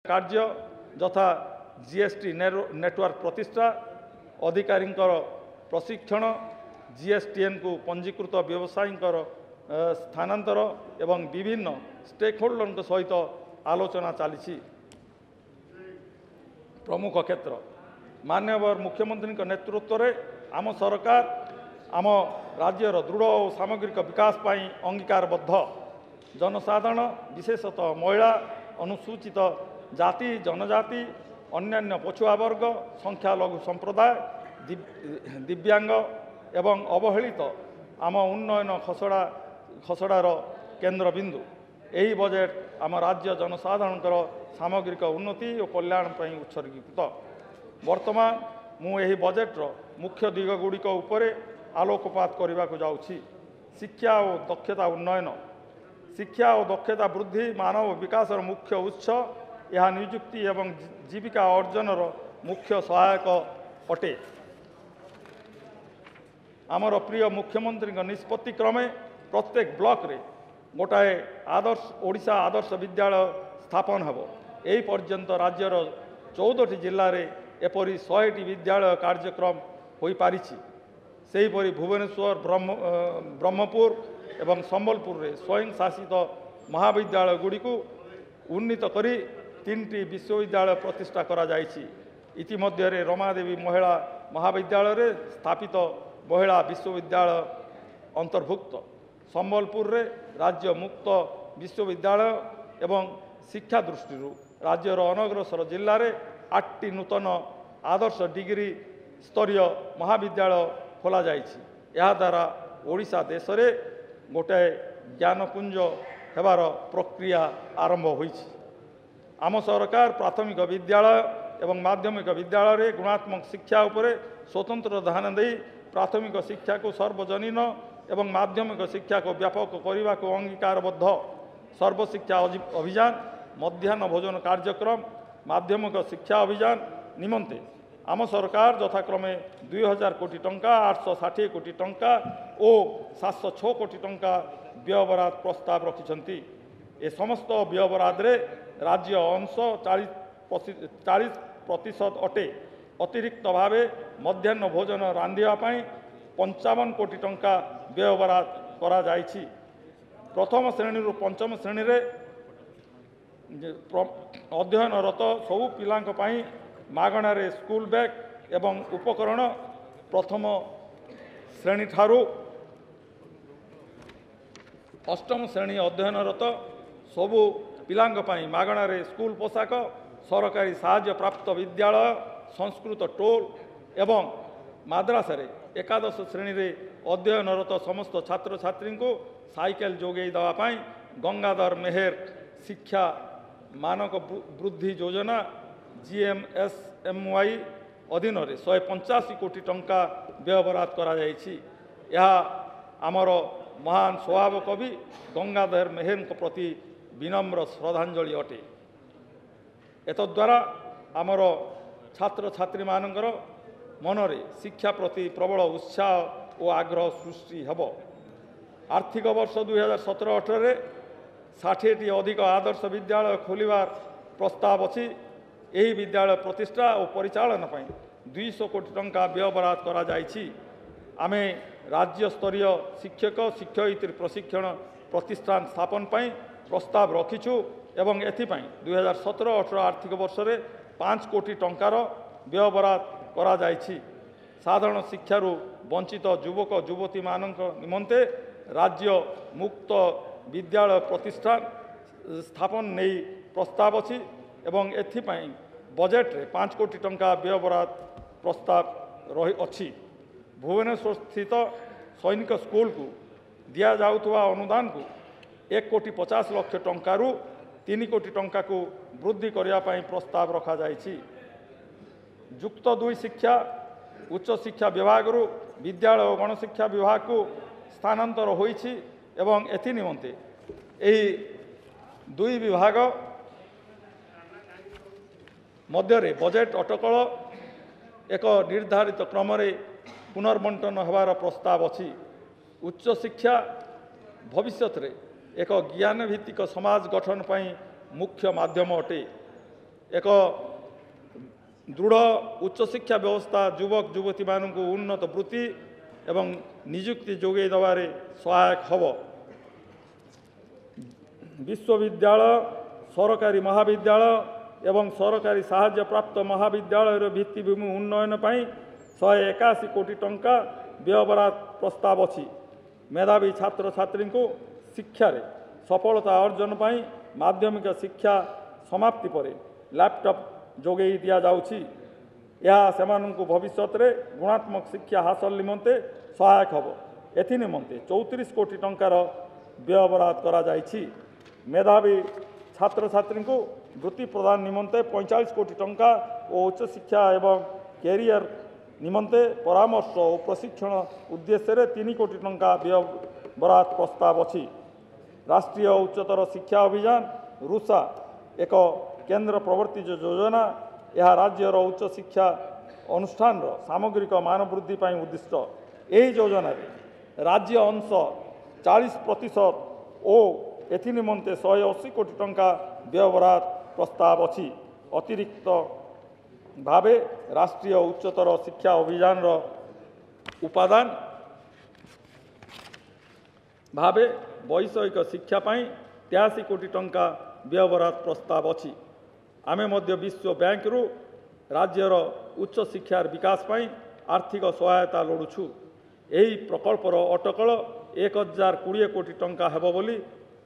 कार्य यथा GST network प्रतिष्ठा अधिकारी प्रशिक्षण जीएसटीएन को पंजीकृत व्यवसायी स्थानांतर एवं विभिन्न स्टेक होल्डर सहित आलोचना चली प्रमुख क्षेत्र माननीय मुख्यमंत्री नेतृत्व में आम सरकार आम राज्यर दृढ़ और सामग्रिक विकास पर अंगीकारबद्ध जनसाधारण विशेषतः महिला अनुसूचित जाति जनजाति अन्यान्य पछुआ वर्ग संख्यालघु संप्रदाय दिव्यांग एवं अवहेलित आम उन्नयन खसड़ार केन्द्रबिंदु यही बजेट आम राज्य जनसाधारण सामग्रिक उन्नति और कल्याण पर उत्सर्गीकृत वर्तमान मुझे बजेट्र मुख्य दिगगुड़िक आलोकपात करने को जाऊँगी शिक्षा और दक्षता उन्नयन शिक्षा और दक्षता वृद्धि मानव विकास मुख्य उत्स यह नियुक्ति एवं जीविका अर्जनर मुख्य सहायक अटे आमर प्रिय मुख्यमंत्री निष्पत्ति क्रमे प्रत्येक ब्लॉक रे गोटाए आदर्श ओडिशा आदर्श विद्यालय स्थापन हेब यही पर्यंत राज्यर 14टी जिले में एपरी 100टी विद्यालय कार्यक्रम हो पारी सेहीपरि भुवनेश्वर ब्रह्मपुर एवं संबलपुर रे स्वयं शासित महाविद्यालय गुड़ी को उन्नीत करी 3टी विश्वविद्यालय प्रतिष्ठा करा जायछि। इतिमध्य रमादेवी महिला महाविद्यालय रे स्थापित महिला विश्वविद्यालय अंतर्भुक्त संबलपुर रे राज्य मुक्त विश्वविद्यालय एवं शिक्षा दृष्टि राज्यर अनग्रसर जिले में 8टी नूतन आदर्श डिग्री स्तरीय महाविद्यालय खोल द्वारा ओडिशा देश में गोटे ज्ञानपुंज हेबार प्रक्रिया आरंभ होईछि। आम सरकार प्राथमिक विद्यालय एवं माध्यमिक विद्यालय में गुणात्मक शिक्षा उपरे स्वतंत्र ध्यान दे प्राथमिक शिक्षा को सर्वजनीन एवं माध्यमिक शिक्षा को व्यापक करने को अंगीकारबद्ध सर्वशिक्षा अभियान मध्याह्न भोजन कार्यक्रम माध्यमिक शिक्षा अभियान निमंते आम सरकार यथाक्रमे 2000 कोटी टंका 860 कोटी टंका और 706 कोटी टंका व्ययबराद प्रस्ताव रखिछंती। ए समस्त व्ययबराद रे राज्य अंश 40% अटे अतिरिक्त भावे मध्याह्न भोजन रांधिबा पई 55 कोटी टंका व्ययबराद करा जायछि। प्रथम श्रेणी रु पंचम श्रेणी रे अध्ययनरत सबु पिलांक पई मागणारे स्कूल बैग एवं उपकरण प्रथम श्रेणी ठारू अष्टम श्रेणी अध्ययनरत सबु पिलांक पई मागणारे स्कूल पोशाक सरकारी साहाय्य प्राप्त विद्यालय संस्कृत टोल एवं माद्रासा रे एकादश श्रेणी रे अध्ययनरत समस्त छात्र छात्री को साइकेल जोगे देवाई गंगाधर मेहर शिक्षा मानक वृद्धि योजना GMSMY अधीन 185 कोटी टंका व्ययबराद करा जायछि। आमर महान स्वभाव कवि गंगाधर मेहर प्रति विनम्र श्रद्धांजलि अटे। एतद्वारा आमर छात्र छात्री मानकर मनरे शिक्षा प्रति प्रबल उत्साह और आग्रह सृष्टि हेब। आर्थिक वर्ष 2017-18 रे 60टी अधिक आदर्श विद्यालय खोलिबार प्रस्ताव अछि। यही विद्यालय प्रतिष्ठा और परिचालन पर 200 कोटी टंका व्ययबराद करा जायछि। आमे राज्य स्तरीय शिक्षक शिक्षयित्री प्रशिक्षण प्रतिष्ठान स्थापन पर प्रस्ताव रखिछु एवं एथिपाई 2017-18 आर्थिक वर्ष रे 5 कोटी टंकार व्ययबराद करा जायछि। साधारण शिक्षारू वंचित युवक युवती मानक निमंते राज्य मुक्त विद्यालय प्रतिष्ठान स्थापन नहीं प्रस्ताव अछि एवं एथिपाई बजेट रे 5 कोटी टंका व्ययबराद प्रस्ताव रही अछि। भुवनेश्वर स्थित सैनिक स्कूल को दिया जाउथवा अनुदान को 1 कोटी 50 लाख टंकारु 3 कोटी टंका को वृद्धि करने पर प्रस्ताव रखा जायछि। युक्त 2 शिक्षा उच्च शिक्षा विभाग रु विद्यालय और गणशिक्षा विभाग को स्थानांतर होईछि एवं एथि निमंते एही 2 विभाग मध्य बजेट अटकल एक निर्धारित क्रम पुनर्बंटन होवार प्रस्ताव अछि। उच्च शिक्षा भविष्य रे एक ज्ञान भित्तिक समाज गठन पर मुख्य माध्यम अटे। एक दृढ़ उच्च शिक्षा व्यवस्था युवक युवती मानक उन्नत वृत्ति एवं निजुक्ति जोगे देवारे सहायक हब। विश्वविद्यालय सरकारी महाविद्यालय एवं सरकारी साहाय्य प्राप्त महाविद्यालय भित्तिभूमि उन्नयन पाई 181 कोटी टंका व्ययबराद प्रस्ताव अछि। मेधावी छात्र छात्री को शिक्षा रे सफलता अर्जन पाई माध्यमिक शिक्षा समाप्ति पर लैपटॉप जोगे दिया जाउछि। यह सेमानंकु भविष्य रे गुणात्मक शिक्षा हासिल निमंते सहायक हब। एथि निमंते 34 कोटी टंकार व्ययबराद करा जाइछि। मेधावी छात्र छात्री को वृत्ति प्रदान निमंते 45 कोटी टंका और उच्च शिक्षा एवं कैरियर निमंते परामर्श और प्रशिक्षण उद्देश्य 3 कोटी टंका व्ययबराद प्रस्ताव अछि। राष्ट्रीय उच्चतर शिक्षा अभियान रुषा एक केंद्र प्रवर्तित योजना यह राज्यर उच्च शिक्षा अनुष्ठान सामग्रिक मान वृद्धि पाई उद्दिष्ट। यही योजना राज्य अंश 40% और एथि निमंते 180 कोटी टंका व्ययबराद प्रस्ताव अछि। अतिरिक्त भावे राष्ट्रीय उच्चतर शिक्षा अभियान उपादान भावे वैषयिक शिक्षा पाई 83 कोटी टंका व्ययबराद प्रस्ताव अछि। आमे मध्य विश्व बैंक रु राज्यर उच्च शिक्षार विकास पाई आर्थिक सहायता लोड़ुछु। यही प्रकल्पर अटकल 1020 कोटी टंका हेबो बोली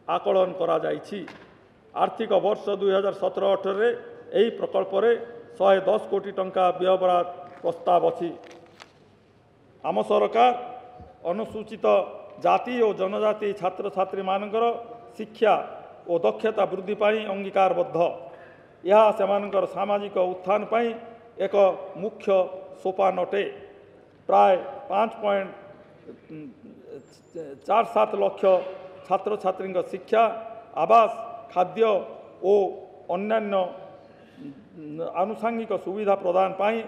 आकलन करा जाइछि। आर्थिक वर्ष 2017-18 रे यही प्रकल्प 110 कोटी टंका व्ययबराद प्रस्ताव अछि। आम सरकार अनुसूचित जाति और जनजाति छात्र छात्री मानकर शिक्षा और दक्षता वृद्धि पाई अंगीकारबद्ध। यह सेमानकर सामाजिक उत्थान पाई एक मुख्य सोपान अटे। प्राय 5.47 लाख छात्र छात्री शिक्षा आवास खाद्य और अन्यान्य आनुषंगिक सुविधा प्रदान पाई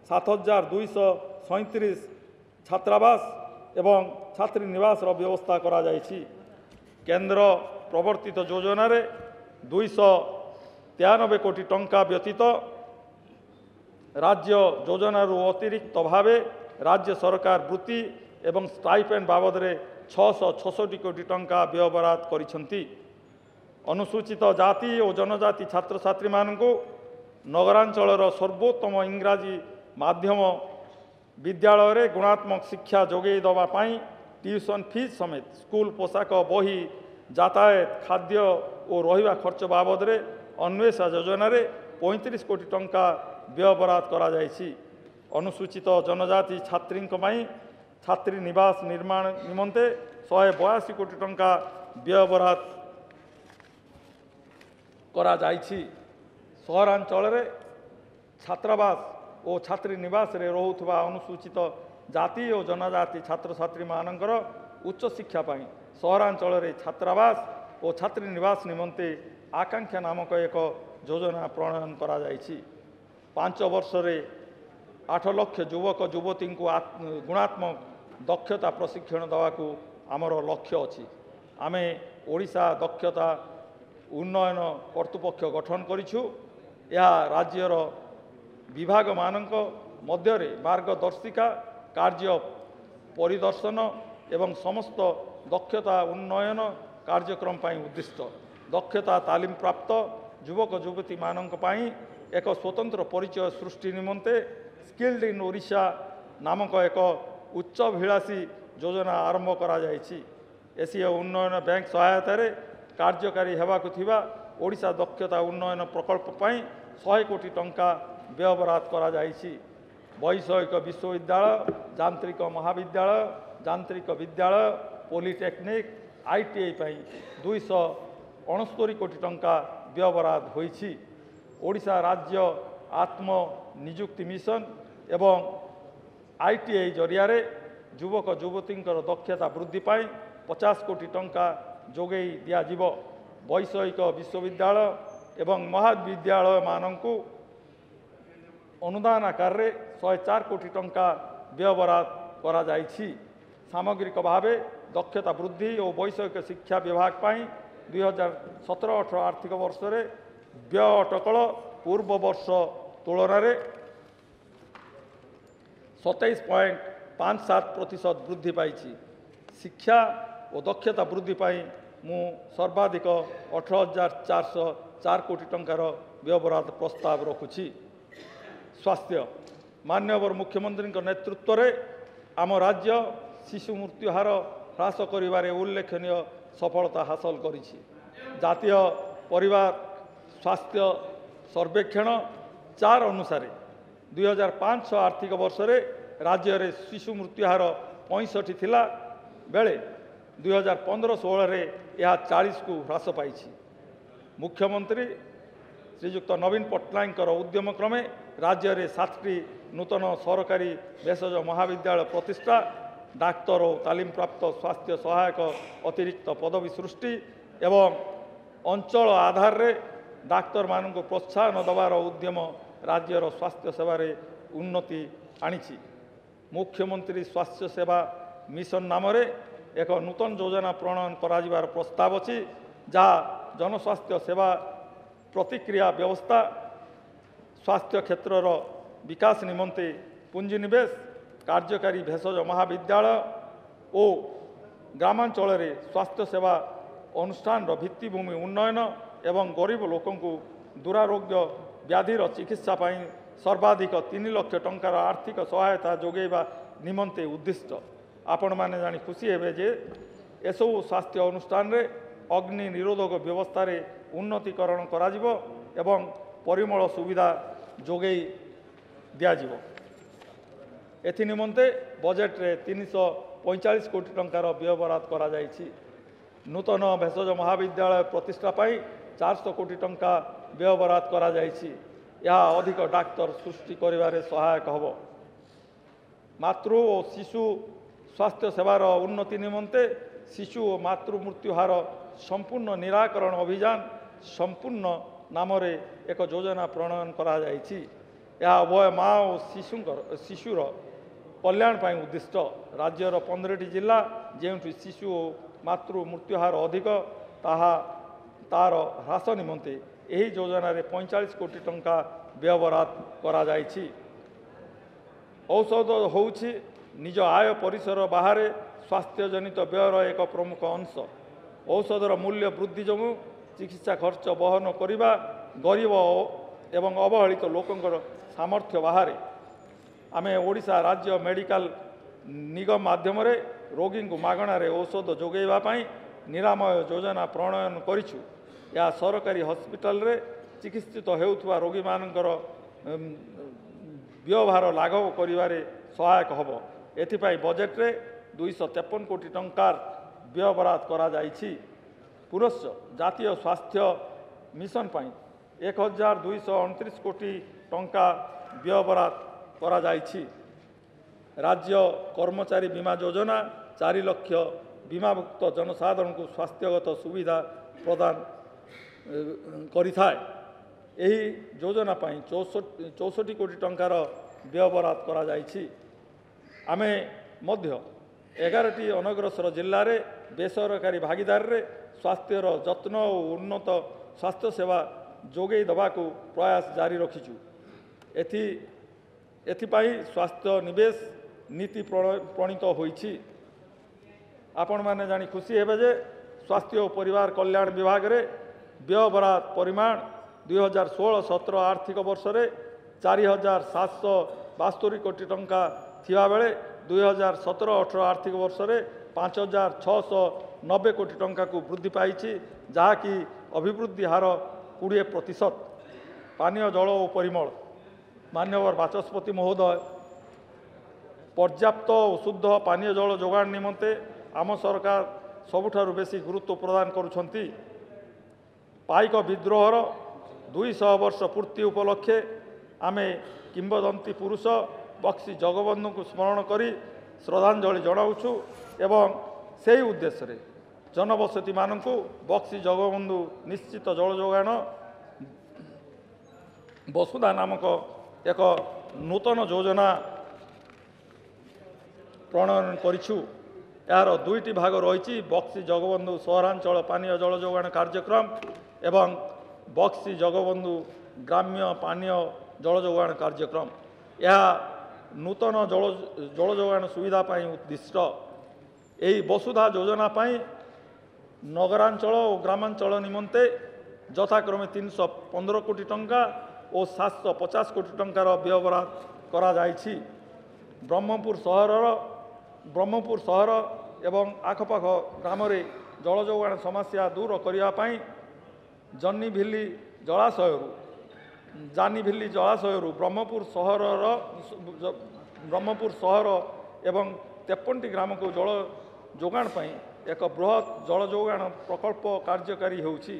7237 छात्रावास एवं छात्री निवास व्यवस्था करा जाइछि। केंद्र प्रवर्तित योजना 293 कोटी टंका व्यतीत राज्य योजना अतिरिक्त भावे राज्य सरकार वृत्ति एवं स्टाइपेंड बाबद 666 कोटी टंका व्ययबराद करिसेंती। अनुसूचित जाति और जनजाति छात्र छात्री मानकु नगरांचलर सर्वोत्तम इंग्राजी माध्यम विद्यालय रे गुणात्मक शिक्षा जोगे दवा पाई ट्यूशन फीस समेत स्कूल पोशाक बही यातायात खाद्य और रहिबा खर्च बाबद अन्वेषा योजना 35 कोटी टंका व्ययबराद करा जाइछि। अनुसूचित जनजाति छात्री छात्री निवास निर्माण निमंते 182 कोटी टंका व्ययबराद करा जाइछि। सहरांचल छात्रावास और छात्री निवास रे रहुथबा अनुसूचित जाति और जनजाति छात्र छात्री मानकर उच्च शिक्षा पाई सहरांचल छात्रावास और छात्री निवास निमंते आकांक्षा नामक एक योजना प्रणयन करा जाइछि। 5 वर्ष रे 8 लाख युवक युवती को गुणात्मक दक्षता प्रशिक्षण देवाकू आमर लक्ष्य अछि। आमे ओडिशा दक्षता उन्नयन कर्तृपक्ष गठन करिछु। यह राज्यर विभाग मानक मध्य मार्गदर्शिका कार्य परिदर्शन एवं समस्त दक्षता उन्नयन कार्यक्रम पाई उद्दिष्ट। दक्षता तालीम प्राप्त युवक युवती मानक पाई एक स्वतंत्र परिचय सृष्टि निमंते स्किल्ड इन ओडिशा नामक एक उच्चाभिलाषी योजना आरंभ करा जाइछि। एशिया उन्नयन बैंक सहायता कार्यकारी हेबाकु थिबा ओडिशा दक्षता उन्नयन प्रकल्प पाई 100 कोटी टंका व्ययबराद करा जाइछि। वैषयिक विश्वविद्यालय यांत्रिक महाविद्यालय यांत्रिक विद्यालय पॉलिटेक्निक आईटीआई पाई 269 कोटी टंका व्ययबराद होइछि। ओडिशा राज्य आत्म नियुक्ति मिशन एवं आईटीआई जरिया युवक युवती दक्षता वृद्धि पाई 50 कोटी टंका जोगे दियाजिब। वैषयिक विश्वविद्यालय एवं महाविद्यालय मानकु अनुदान आकार 104 कोटी टंका व्ययबराद करा जाइछि। सामग्रिक भावे दक्षता वृद्धि और वैषयिक शिक्षा विभाग पाई 2017-18 आर्थिक वर्ष रे व्यय अटकल ପୂର୍ବ ବର୍ଷ ତୁଳନାରେ 27.57% ବୃଦ୍ଧି ପାଇଛି। ଶିକ୍ଷା ଓ ଦକ୍ଷତା ବୃଦ୍ଧି ପାଇଁ ମୁଁ ସର୍ବାଧିକ 18,404 କୋଟି ଟଙ୍କାର ବ୍ୟୟବରାଦ ପ୍ରସ୍ତାବ ରଖୁଛି। ସ୍ୱାସ୍ଥ୍ୟ ମାନ୍ୟବର ମୁଖ୍ୟମନ୍ତ୍ରୀଙ୍କ ନେତୃତ୍ୱରେ ଆମ ରାଜ୍ୟ ଶିଶୁ ମୃତ୍ୟୁ ହାର ହ୍ରାସ କରିବାରେ ଉଲ୍ଲେଖନୀୟ ସଫଳତା ହାସଲ କରିଛି। ଜାତୀୟ ପରିବାର ସ୍ୱାସ୍ଥ୍ୟ ସର୍ବେକ୍ଷଣ 4 ଅନୁସାରେ 2005 ଆର୍ଥିକ ବର୍ଷରେ ରାଜ୍ୟରେ ଶିଶୁ ମୃତ୍ୟୁ ହାର 65 ଥିଲା ବେଳେ 2015-16ରେ ଏହା 40କୁ ହ୍ରାସ ପାଇଛି। ମୁଖ୍ୟମନ୍ତ୍ରୀ ଶ୍ରୀଯୁକ୍ତ ନବୀନ ପଟ୍ଟନାୟକଙ୍କର ଉଦ୍ୟମ କ୍ରମେ ରାଜ୍ୟରେ 7ଟି ନୂତନ ସରକାରୀ ଭେଷଜ ମହାବିଦ୍ୟାଳୟ ପ୍ରତିଷ୍ଠା, ଡାକ୍ତର ଓ ତାଲିମପ୍ରାପ୍ତ ସ୍ୱାସ୍ଥ୍ୟ ସହାୟକ ଅତିରିକ୍ତ ପଦବୀ ସୃଷ୍ଟି ଏବଂ ଅଞ୍ଚଳ ଆଧାରରେ ଡାକ୍ତରମାନଙ୍କୁ ପ୍ରୋତ୍ସାହନ ଦେବାର ଉଦ୍ୟମ ରାଜ୍ୟର ସ୍ୱାସ୍ଥ୍ୟ ସେବାରେ ଉନ୍ନତି ଆଣିଛି। ମୁଖ୍ୟମନ୍ତ୍ରୀ ସ୍ୱାସ୍ଥ୍ୟ ସେବା ମିଶନ ନାମରେ ଏକ ନୂତନ ଯୋଜନା ପ୍ରଣୟନ କରାଯିବାର ପ୍ରସ୍ତାବ ଅଛି, ଯାହା ଜନସ୍ୱାସ୍ଥ୍ୟ ସେବା ପ୍ରତିକ୍ରିୟା ବ୍ୟବସ୍ଥା, ସ୍ୱାସ୍ଥ୍ୟ କ୍ଷେତ୍ରର ବିକାଶ ନିମନ୍ତେ ପୁଞ୍ଜିନିବେଶ, କାର୍ଯ୍ୟକାରୀ ଭେଷଜ ମହାବିଦ୍ୟାଳୟ ଓ ଗ୍ରାମାଞ୍ଚଳରେ ସ୍ୱାସ୍ଥ୍ୟ ସେବା ଅନୁଷ୍ଠାନର ଭିତ୍ତିଭୂମି ଉନ୍ନୟନ ଏବଂ ଗରିବ ଲୋକଙ୍କୁ ଦୁରାରୋଗ୍ୟ ବ୍ୟାଧିର ଚିକିତ୍ସା ପାଇଁ ସର୍ବାଧିକ 3 ଲକ୍ଷ ଟଙ୍କାର ଆର୍ଥିକ ସହାୟତା ଯୋଗାଇବା ନିମନ୍ତେ ଉଦ୍ଦିଷ୍ଟ। ଆପଣମାନେ ଜାଣି ଖୁସି ହେବେ ଯେ ଏସବୁ ସ୍ୱାସ୍ଥ୍ୟ ଅନୁଷ୍ଠାନରେ ଅଗ୍ନି ନିରୋଧକ ବ୍ୟବସ୍ଥାରେ ଉନ୍ନତିକରଣ କରାଯିବ ଏବଂ ପରିମଳ ସୁବିଧା ଯୋଗାଇ ଦିଆଯିବ। ଏଥିନିମନ୍ତେ ବଜେଟ୍ରେ 345 କୋଟି ଟଙ୍କାର ବ୍ୟୟବରାଦ କରାଯାଇଛି। ନୂତନ ଭେଷଜ ମହାବିଦ୍ୟାଳୟ ପ୍ରତିଷ୍ଠା ପାଇଁ 400 କୋଟି ଟଙ୍କା ବ୍ୟୟବରାଦ କରାଯାଇଛି। ଏହା ଅଧିକ ଡାକ୍ତର ସୃଷ୍ଟି କରିବାରେ ସହାୟକ ହେବ। ମାତୃ ଓ ଶିଶୁ ସ୍ୱାସ୍ଥ୍ୟ ସେବାର ଉନ୍ନତି ନିମନ୍ତେ ଶିଶୁ ଓ ମାତୃ ମୃତ୍ୟୁ ହାର ସମ୍ପୂର୍ଣ୍ଣ ନିରାକରଣ ଅଭିଯାନ ସମ୍ପୂର୍ଣ୍ଣ ନାମରେ ଏକ ଯୋଜନା ପ୍ରଣୟନ କରାଯାଇଛି। ଏହା ଉଭୟ ମା ଓ ଶିଶୁର କଲ୍ୟାଣ ପାଇଁ ଉଦ୍ଦିଷ୍ଟ। ରାଜ୍ୟର 15ଟି ଜିଲ୍ଲା ଯେଉଁଠି ଶିଶୁ ଓ ମାତୃ ମୃତ୍ୟୁ ହାର ଅଧିକ ତାହାର ହ୍ରାସ ନିମନ୍ତେ ଏହି ଯୋଜନାରେ 45 କୋଟି ଟଙ୍କା ବ୍ୟୟବରାଦ କରାଯାଇଛି। ଔଷଧ ହେଉଛି ନିଜ ଆୟ ପରିସର ବାହାରେ ସ୍ୱାସ୍ଥ୍ୟଜନିତ ବ୍ୟୟର ଏକ ପ୍ରମୁଖ ଅଂଶ। ଔଷଧର ମୂଲ୍ୟ ବୃଦ୍ଧି ଯୋଗୁଁ ଚିକିତ୍ସା ଖର୍ଚ୍ଚ ବହନ କରିବା ଗରିବ ଏବଂ ଅବହେଳିତ ଲୋକଙ୍କର ସାମର୍ଥ୍ୟ ବାହାରେ। ଆମେ ଓଡ଼ିଶା ରାଜ୍ୟ ମେଡ଼ିକାଲ ନିଗମ ମାଧ୍ୟମରେ ରୋଗୀଙ୍କୁ ମାଗଣାରେ ଔଷଧ ଯୋଗାଇବା ପାଇଁ ନିରାମୟ ଯୋଜନା ପ୍ରଣୟନ କରିଛୁ। ଏହା ସରକାରୀ ହସ୍ପିଟାଲରେ ଚିକିତ୍ସିତ ହେଉଥିବା ରୋଗୀମାନଙ୍କର ବ୍ୟୟଭାର ଲାଘବ କରିବାରେ ସହାୟକ ହେବ। ଏଥିପାଇଁ ବଜେଟ୍ରେ 253 କୋଟି ଟଙ୍କାର ବ୍ୟୟବରାଦ କରାଯାଇଛି। ପୁନଶ୍ଚ ଜାତୀୟ ସ୍ୱାସ୍ଥ୍ୟ ମିଶନ ପାଇଁ 1229 କୋଟି ଟଙ୍କା ବ୍ୟୟବରାଦ କରାଯାଇଛି। ରାଜ୍ୟ କର୍ମଚାରୀ ବୀମା ଯୋଜନା 4 ଲକ୍ଷ ବୀମାଭୁକ୍ତ ଜନସାଧାରଣଙ୍କୁ ସ୍ୱାସ୍ଥ୍ୟଗତ ସୁବିଧା ପ୍ରଦାନ କରିଥାଏ। ଏହି ଯୋଜନା ପାଇଁ 64 କୋଟି ଟଙ୍କାର ବ୍ୟୟବରାଦ କରାଯାଇଛି। ଆମେ ମଧ୍ୟ 11ଟି ଅନଗ୍ରସର ଜିଲ୍ଲାରେ ବେସରକାରୀ ଭାଗିଦାରୀରେ ସ୍ୱାସ୍ଥ୍ୟର ଯତ୍ନ ଓ ଉନ୍ନତ ସ୍ୱାସ୍ଥ୍ୟ ସେବା ଯୋଗାଇ ଦେବାକୁ ପ୍ରୟାସ ଜାରି ରଖିଛୁ। ଏଥିପାଇଁ ସ୍ୱାସ୍ଥ୍ୟ ନିବେଶ ନୀତି ପ୍ରଣୀତ ହୋଇଛି। ଆପଣମାନେ ଜାଣି ଖୁସି ହେବେ ଯେ ସ୍ୱାସ୍ଥ୍ୟ ଓ ପରିବାର କଲ୍ୟାଣ ବିଭାଗରେ ବ୍ୟୟବରାଦ ପରିମାଣ 2016-17 ଆର୍ଥିକ ବର୍ଷରେ 4,772 କୋଟି ଟଙ୍କା ଥିବାବେଳେ 2017-18 ଆର୍ଥିକ ବର୍ଷରେ 5,690 କୋଟି ଟଙ୍କାକୁ ବୃଦ୍ଧି ପାଇଛି, ଯାହାକି ଅଭିବୃଦ୍ଧି ହାର 20%। ପାନୀୟ ଜଳ ଓ ପରିମଳ ମାନ୍ୟବର ବାଚସ୍ପତି ମହୋଦୟ, ପର୍ଯ୍ୟାପ୍ତ ଓ ଶୁଦ୍ଧ ପାନୀୟ ଜଳ ଯୋଗାଣ ନିମନ୍ତେ ଆମ ସରକାର ସବୁଠାରୁ ବେଶୀ ଗୁରୁତ୍ୱ ପ୍ରଦାନ କରୁଛନ୍ତି। ପାଇକ ବିଦ୍ରୋହର 200 ବର୍ଷ ପୂର୍ତ୍ତି ଉପଲକ୍ଷେ ଆମେ କିମ୍ବଦନ୍ତୀ ପୁରୁଷ ବକ୍ସି ଜଗବନ୍ଧୁଙ୍କୁ ସ୍ମରଣ କରି ଶ୍ରଦ୍ଧାଞ୍ଜଳି ଜଣାଉଛୁ ଏବଂ ସେହି ଉଦ୍ଦେଶ୍ୟରେ ଜନବସତିମାନଙ୍କୁ ବକ୍ସି ଜଗବନ୍ଧୁ ନିଶ୍ଚିତ ଜଳ ଯୋଗାଣ ବସୁଧା ନାମକ ଏକ ନୂତନ ଯୋଜନା ପ୍ରଣୟନ କରିଛୁ। ଏହାର 2ଟି ଭାଗ ରହିଛି, ବକ୍ସି ଜଗବନ୍ଧୁ ସହରାଞ୍ଚଳ ପାନୀୟ ଜଳ ଯୋଗାଣ କାର୍ଯ୍ୟକ୍ରମ ଏବଂ ବକ୍ସି ଜଗବନ୍ଧୁ ଗ୍ରାମ୍ୟ ପାନୀୟ ଜଳ ଯୋଗାଣ କାର୍ଯ୍ୟକ୍ରମ। ଏହା ନୂତନ ଜଳ ଯୋଗାଣ ସୁବିଧା ପାଇଁ ଉଦ୍ଦିଷ୍ଟ। ଏହି ବସୁଧା ଯୋଜନା ପାଇଁ ନଗରାଞ୍ଚଳ ଓ ଗ୍ରାମାଞ୍ଚଳ ନିମନ୍ତେ ଯଥାକ୍ରମେ 315 କୋଟି ଟଙ୍କା ଓ 750 କୋଟି ଟଙ୍କାର ବ୍ୟୟବରାଦ କରାଯାଇଛି। ବ୍ରହ୍ମପୁର ସହର ଏବଂ ଆଖପାଖ ଗ୍ରାମରେ ଜଳ ଯୋଗାଣ ସମସ୍ୟା ଦୂର କରିବା ପାଇଁ ଜାନିଭିଲି ଜଳାଶୟରୁ ବ୍ରହ୍ମପୁର ସହର ଏବଂ 53ଟି ଗ୍ରାମକୁ ଜଳ ଯୋଗାଣ ପାଇଁ ଏକ ବୃହତ୍ ଜଳ ଯୋଗାଣ ପ୍ରକଳ୍ପ କାର୍ଯ୍ୟକାରୀ ହେଉଛି।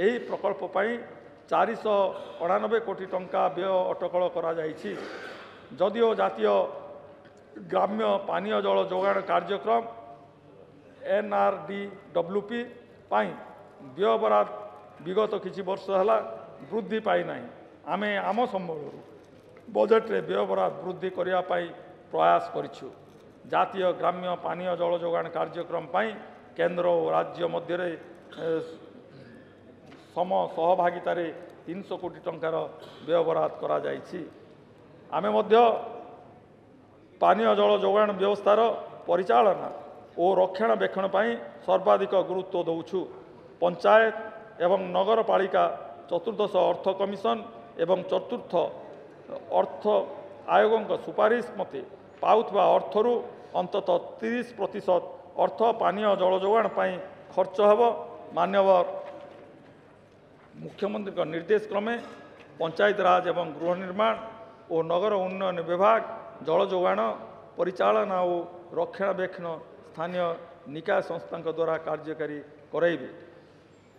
ଏହି ପ୍ରକଳ୍ପ ପାଇଁ 499 କୋଟି ଟଙ୍କା ବ୍ୟୟ ଅଟକଳ କରାଯାଇଛି। ଯଦିଓ ଜାତୀୟ ଗ୍ରାମ୍ୟ ପାନୀୟ ଜଳ ଯୋଗାଣ କାର୍ଯ୍ୟକ୍ରମ NRDWP ପାଇଁ ବ୍ୟୟବରାଦ ବିଗତ କିଛି ବର୍ଷ ହେଲା ବୃଦ୍ଧି ପାଇନାହିଁ, ଆମେ ଆମ ସମ୍ବଳରୁ ବଜେଟ୍ରେ ବ୍ୟୟବରାଦ ବୃଦ୍ଧି କରିବା ପାଇଁ ପ୍ରୟାସ କରିଛୁ। ଜାତୀୟ ଗ୍ରାମ୍ୟ ପାନୀୟ ଜଳ ଯୋଗାଣ କାର୍ଯ୍ୟକ୍ରମ ପାଇଁ କେନ୍ଦ୍ର ଓ ରାଜ୍ୟ ମଧ୍ୟରେ ସହଭାଗିତାରେ 300 କୋଟି ଟଙ୍କାର ବ୍ୟୟବରାଦ କରାଯାଇଛି। ଆମେ ମଧ୍ୟ ପାନୀୟ ଜଳ ଯୋଗାଣ ବ୍ୟବସ୍ଥାର ପରିଚାଳନା ଓ ରକ୍ଷଣାବେକ୍ଷଣ ପାଇଁ ସର୍ବାଧିକ ଗୁରୁତ୍ୱ ଦେଉଛୁ। ପଞ୍ଚାୟତ ଏବଂ ନଗରପାଳିକା ଚତୁର୍ଦ୍ଦଶ ଅର୍ଥ କମିଶନ ଏବଂ ଚତୁର୍ଥ ଅର୍ଥ ଆୟୋଗଙ୍କ ସୁପାରିଶ ମତେ ପାଉଥିବା ଅର୍ଥରୁ ଅନ୍ତତଃ 30% ଅର୍ଥ ପାନୀୟ ଜଳ ଯୋଗାଣ ପାଇଁ ଖର୍ଚ୍ଚ ହେବ। ମାନ୍ୟବର ମୁଖ୍ୟମନ୍ତ୍ରୀଙ୍କ ନିର୍ଦ୍ଦେଶ କ୍ରମେ ପଞ୍ଚାୟତରାଜ ଏବଂ ଗୃହ ନିର୍ମାଣ ଓ ନଗର ଉନ୍ନୟନ ବିଭାଗ ଜଳ ଯୋଗାଣ ପରିଚାଳନା ଓ ରକ୍ଷଣାବେକ୍ଷଣ ସ୍ଥାନୀୟ ନିକାୟ ସଂସ୍ଥାଙ୍କ ଦ୍ୱାରା କାର୍ଯ୍ୟକାରୀ କରାଇବେ।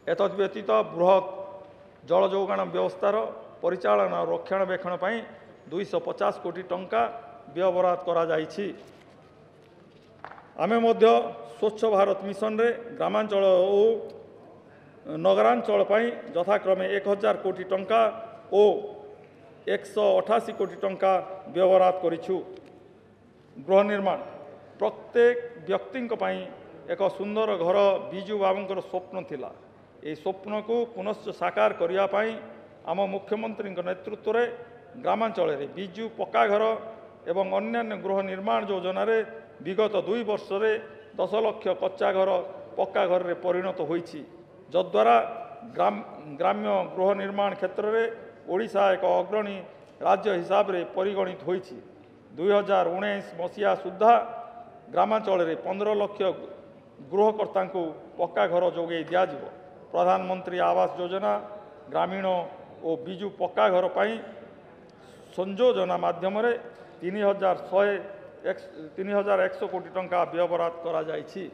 ଏତଦ୍ବ୍ୟତୀତ ବୃହତ୍ ଜଳ ଯୋଗାଣ ବ୍ୟବସ୍ଥାର ପରିଚାଳନା ଓ ରକ୍ଷଣାବେକ୍ଷଣ ପାଇଁ 250 କୋଟି ଟଙ୍କା ବ୍ୟୟବରାଦ କରାଯାଇଛି। ଆମେ ମଧ୍ୟ ସ୍ୱଚ୍ଛ ଭାରତ ମିଶନରେ ଗ୍ରାମାଞ୍ଚଳ ଓ ନଗରାଞ୍ଚଳ ପାଇଁ ଯଥାକ୍ରମେ 1000 କୋଟି ଟଙ୍କା ଓ 188 କୋଟି ଟଙ୍କା ବ୍ୟବରାଦ କରିଛୁ। ଗୃହ ନିର୍ମାଣ ପ୍ରତ୍ୟେକ ବ୍ୟକ୍ତିଙ୍କ ପାଇଁ ଏକ ସୁନ୍ଦର ଘର ବିଜୁ ବାବୁଙ୍କର ସ୍ୱପ୍ନ ଥିଲା। ଏହି ସ୍ୱପ୍ନକୁ ପୁନଶ୍ଚ ସାକାର କରିବା ପାଇଁ ଆମ ମୁଖ୍ୟମନ୍ତ୍ରୀଙ୍କ ନେତୃତ୍ୱରେ ଗ୍ରାମାଞ୍ଚଳରେ ବିଜୁ ପକ୍କା ଘର ଏବଂ ଅନ୍ୟାନ୍ୟ ଗୃହ ନିର୍ମାଣ ଯୋଜନାରେ ବିଗତ 2 ବର୍ଷରେ 10 ଲକ୍ଷ କଚ୍ଚା ଘର ପକ୍କା ଘରରେ ପରିଣତ ହୋଇଛି, ଯଦ୍ୱାରା ଗ୍ରାମ୍ୟ ଗୃହ ନିର୍ମାଣ କ୍ଷେତ୍ରରେ ଓଡ଼ିଶା ଏକ ଅଗ୍ରଣୀ ରାଜ୍ୟ ହିସାବରେ ପରିଗଣିତ ହୋଇଛି। 2019 ମସିହା ସୁଦ୍ଧା ଗ୍ରାମାଞ୍ଚଳରେ 15 ଲକ୍ଷ ଗୃହକର୍ତ୍ତାଙ୍କୁ ପକ୍କା ଘର ଯୋଗାଇ ଦିଆଯିବ। ପ୍ରଧାନମନ୍ତ୍ରୀ ଆବାସ ଯୋଜନା ଗ୍ରାମୀଣ ଓ ବିଜୁ ପକ୍କା ଘର ପାଇଁ ସଂଯୋଜନା ମାଧ୍ୟମରେ 3100 କୋଟି ଟଙ୍କା ବ୍ୟୟବରାଦ କରାଯାଇଛି।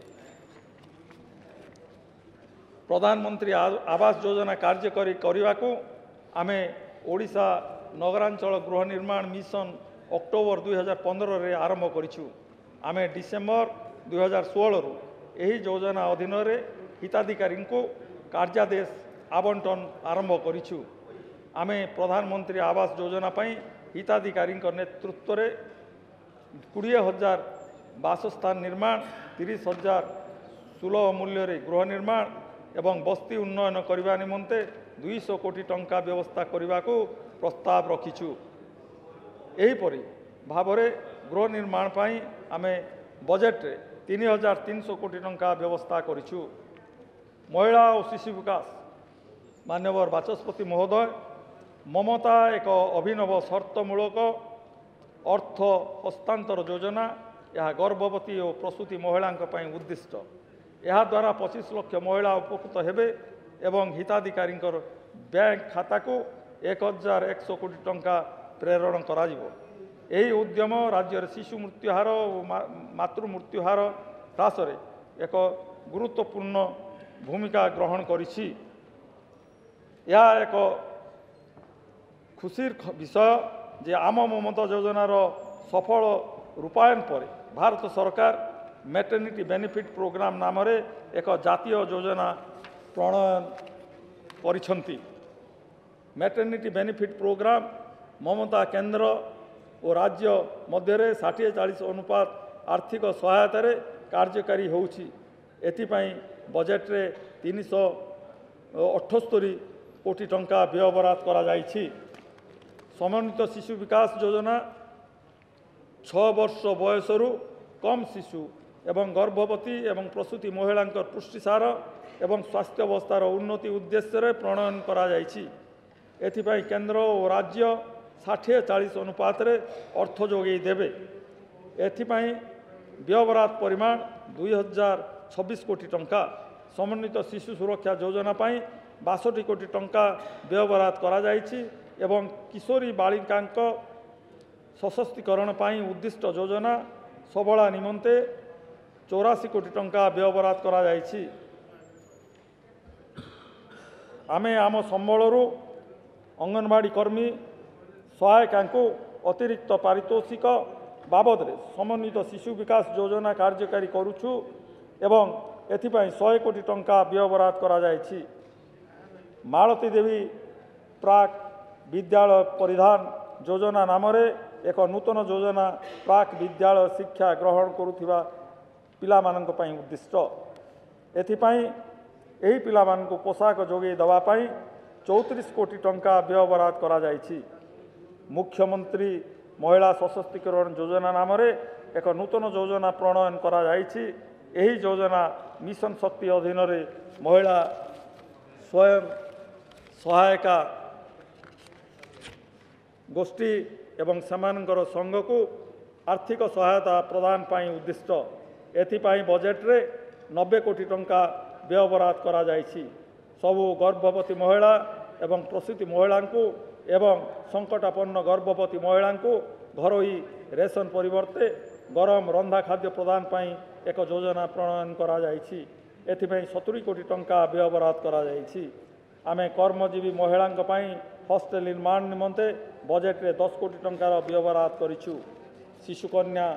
ପ୍ରଧାନମନ୍ତ୍ରୀ ଆବାସ ଯୋଜନା କାର୍ଯ୍ୟକାରୀ କରିବାକୁ ଆମେ ଓଡ଼ିଶା ନଗରାଞ୍ଚଳ ଗୃହ ନିର୍ମାଣ ମିଶନ ଅକ୍ଟୋବର 2015ରେ ଆରମ୍ଭ କରିଛୁ। ଆମେ ଡିସେମ୍ବର 2016ରୁ ଏହି ଯୋଜନା ଅଧୀନରେ ହିତାଧିକାରୀଙ୍କୁ କାର୍ଯ୍ୟାଦେଶ ଆବଣ୍ଟନ ଆରମ୍ଭ କରିଛୁ। ଆମେ ପ୍ରଧାନମନ୍ତ୍ରୀ ଆବାସ ଯୋଜନା ପାଇଁ ହିତାଧିକାରୀଙ୍କ ନେତୃତ୍ୱରେ 20,000 ବାସସ୍ଥାନ ନିର୍ମାଣ, 30,000 ସୁଲଭ ମୂଲ୍ୟରେ ଗୃହ ନିର୍ମାଣ ଏବଂ ବସ୍ତି ଉନ୍ନୟନ କରିବା ନିମନ୍ତେ 200 କୋଟି ଟଙ୍କା ବ୍ୟବସ୍ଥା କରିବାକୁ ପ୍ରସ୍ତାବ ରଖିଛୁ। ଏହିପରି ଭାବରେ ଗୃହ ନିର୍ମାଣ ପାଇଁ ଆମେ ବଜେଟ୍ରେ 3,300 କୋଟି ଟଙ୍କା ବ୍ୟବସ୍ଥା କରିଛୁ। ମହିଳା ଓ ଶିଶୁ ବିକାଶ ମାନ୍ୟବର ବାଚସ୍ପତି ମହୋଦୟ, ମମତା ଏକ ଅଭିନବ ସର୍ତ୍ତମୂଳକ ଅର୍ଥ ହସ୍ତାନ୍ତର ଯୋଜନା। ଏହା ଗର୍ଭବତୀ ଓ ପ୍ରସୂତି ମହିଳାଙ୍କ ପାଇଁ ଉଦ୍ଦିଷ୍ଟ। ଏହାଦ୍ୱାରା 25 ଲକ୍ଷ ମହିଳା ଉପକୃତ ହେବେ ଏବଂ ହିତାଧିକାରୀଙ୍କର ବ୍ୟାଙ୍କ ଖାତାକୁ 1,100 କୋଟି ଟଙ୍କା ପ୍ରେରଣ କରାଯିବ। ଏହି ଉଦ୍ୟମ ରାଜ୍ୟରେ ଶିଶୁ ମୃତ୍ୟୁହାର ଓ ମାତୃ ମୃତ୍ୟୁହାର ହ୍ରାସରେ ଏକ ଗୁରୁତ୍ୱପୂର୍ଣ୍ଣ ଭୂମିକା ଗ୍ରହଣ କରିଛି। ଏହା ଏକ ଖୁସିର ବିଷୟ ଯେ ଆମ ମମତା ଯୋଜନାର ସଫଳ ରୂପାୟନ ପରେ ଭାରତ ସରକାର ମ୍ୟାଟର୍ନିଟି ବେନିଫିଟ୍ ପ୍ରୋଗ୍ରାମ ନାମରେ ଏକ ଜାତୀୟ ଯୋଜନା ପ୍ରଣୟନ କରିଛନ୍ତି। ମ୍ୟାଟର୍ନିଟି ବେନିଫିଟ୍ ପ୍ରୋଗ୍ରାମ ମମତା କେନ୍ଦ୍ର ଓ ରାଜ୍ୟ ମଧ୍ୟରେ 60-40 ଅନୁପାତ ଆର୍ଥିକ ସହାୟତାରେ କାର୍ଯ୍ୟକାରୀ ହେଉଛି। ଏଥିପାଇଁ ବଜେଟ୍ରେ 378 कोटी टंका व्ययबराद करा जाइछि। समन्वित शिशु विकास योजना 6 वर्ष बयसरू कम शिशु एवं गर्भवती एवं प्रसूति महिला पुष्टिसार एवं स्वास्थ्य अवस्थार उन्नति उद्देश्य प्रणयन करा जाइछि। एथिपाई केंद्र और राज्य 60-40 अनुपात रे अर्थ जोगई देवे। एथिपाई व्ययबराद परिमाण 2026 कोटी टंका। समन्वित शिशु सुरक्षा योजना पाई 62 कोटी टंका व्ययबराद करा जाइछि एवं किशोरी बालिकांक सशक्तिकरण पाई उद्दिष्ट योजना सबला निमंते 84 कोटी टंका व्ययबराद करा जाइछि। आमे आम संबलरू अंगनवाड़ी कर्मी सहायिका अतिरिक्त पारितोषिक बाबद समन्वित शिशु विकास योजना कार्यकारी करुछु एवं एथिपाई 100 कोटी टंका व्ययबराद करा जाइछि। मालती देवी प्राक विद्यालय परिधान योजना नाम एक नूतन योजना प्राक विद्यालय शिक्षा ग्रहण करुथिबा पिलामानंक पई उद्दिष्ट। एथिपाई एही पिलामानंको पोशाक जोगई दवा पाई 34 कोटी टंका व्ययबराद करा जाइछि। मुख्यमंत्री महिला सशक्तिकरण योजना नाम एक नूतन योजना प्रणयन करा जाइछि। एही योजना मिशन शक्ति अधीन महिला स्वयं सहायका गोष्ठी एवं सेमानकर संघ को आर्थिक सहायता प्रदान पाई उद्दिष्ट। एथिपाई बजेट रे 90 कोटी टंका व्ययबराद करा जाइछि। सबु गर्भवती महिला एवं प्रसूति महिला एवं संकटापन्न गर्भवती महिला घरोई रेशन परिवर्ते गरम रंधा खाद्य प्रदान पाई एक योजना प्रणयन करा जाइछि। एथिपाई 70 कोटी टंका व्ययबराद करा जाइछि। आमे कर्मजीवी महिला हॉस्टेल निर्माण निमंते बजेट रे 10 कोटी टंकार व्ययबराद करिछु। शिशुकन्या